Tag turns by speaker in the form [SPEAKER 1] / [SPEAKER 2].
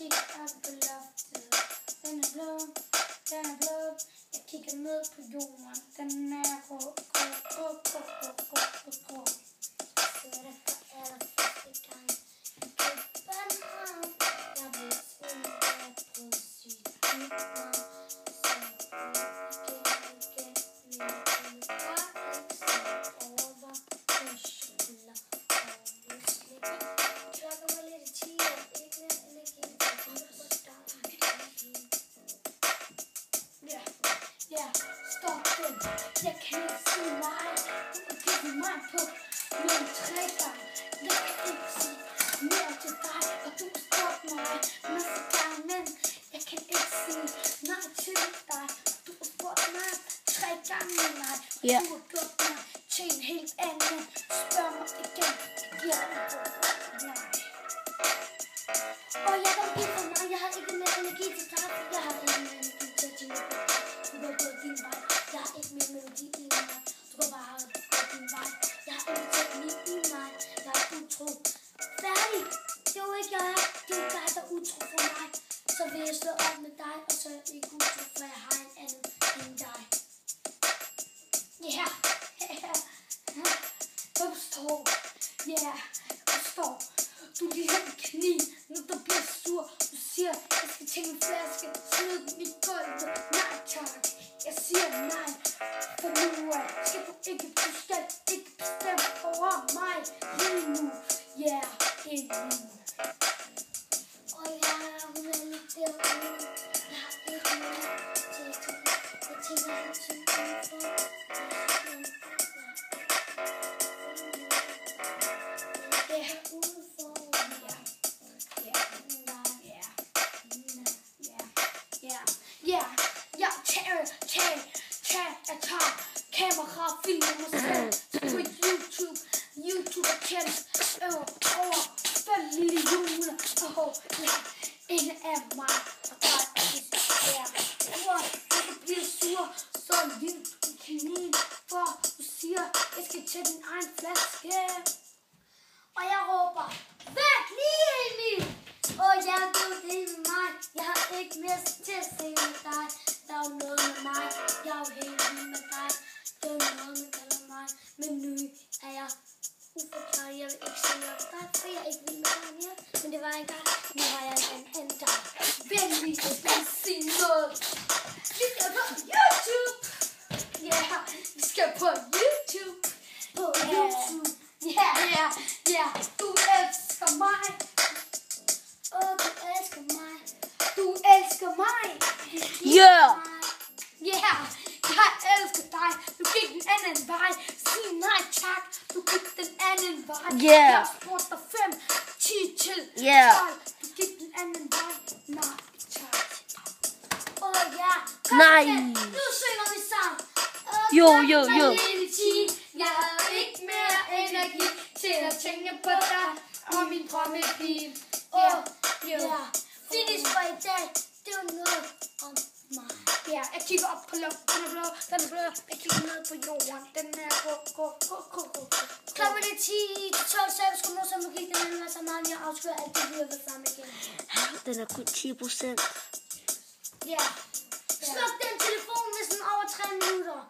[SPEAKER 1] kigger op på loftet. Den er blå, den er blå. Jeg kigger ned på jorden. Den er grå, grå, grå, grå, grå, grå, grå, grå. Så er det for allerførste gang. I København. Jeg vil sige, at jeg prøver sygt nyt navn. Så igen. Men jeg kunne bare ikke se over musler og musling. Klokken var lidt i 10 år. Ikke mere energi. Ja, stop den. Jeg kan ikke sige nej. Du kan give mig på nogle trækker. Jeg kan ikke sige mere til dig, og du stopper mig næste gang. Men jeg kan ikke sige nej til dig. Du har spurgt mig 3 gange nej. Du har gjort mig til en helt anden. Spørg mig igen. Jeg giver dig nej. Og jeg kan give for mig. Jeg har ikke mere energi til dig. Jeg har ikke mere energi til dine børn. Du kan gå din vej. Jeg har ikke mere melodi i mig. Du kan bare gå din vej. Jeg har ikke teknik i mig. Jeg er utro. Færdig. Det er jo ikke jeg er. Det er jo dig, der er utro for mig. Så vil jeg slå op med dig. Og så er jeg ikke utro, for jeg har en anden end dig. Ja. Forstår. Ja. Forstår. Du ligger i knæ, når du bliver sur. Du siger, jeg skal tænke en flaske. Smid den i gulvet. Nej tak. Jeg siger nej. For nu skal du ikke bestemme over mig. Lige nu. Ja, lige nu. Og hun er lidt derude. Jeg har ikke mere til at tænke. Jeg tænker altid udenfor. Kamera, filmer mig selv på YouTube er kendt over 5 millioner. En af mig, og der er jeg bliver sur, så lidt i knæen, for du siger, jeg skal tage din egen flaske. Og jeg råber, væk lige Emil! Og jeg ved det med mig, jeg har ikke mere til at se med dig. Der er jo noget med mig, jeg er jo helt vild med dig. Det er noget, man kalder mig, men nu er jeg uforklaret. Jeg vil ikke se noget for dig, for jeg er ikke vild med dig mere. Men det var engang, nu har jeg en anden dag. Venlig, jeg skal sige noget. Vi skal på YouTube. Ja, vi skal på YouTube. På YouTube. Ja, du elsker mig. Åh, du elsker mig. Du elsker mig.
[SPEAKER 2] Ja.
[SPEAKER 1] Ja. Jeg elsker dig. Du gik den anden vej. Sig nej tak. Du gik den anden vej. Jeg spurgte dig 5, 10 til 12. Du gik den anden vej. Nej tak. Åh ja.
[SPEAKER 2] Nej.
[SPEAKER 1] Nu synger vi sammen.
[SPEAKER 2] Jo.
[SPEAKER 1] Jeg har ikke mere energi til at tænke på dig og min drømmebil. Finish for i dag. Det er noget om mig. Ja, jeg kigger op på loftet, den er blå, jeg kigger ned på jorden, den er gå. Klokken er 10 til 12, så jeg skulle nå som magik, den er så meget, jeg afskører alt det, vi har været sammen igen.
[SPEAKER 2] Den er kun 10%.
[SPEAKER 1] Ja. Sluk den telefon næsten over 3 minutter.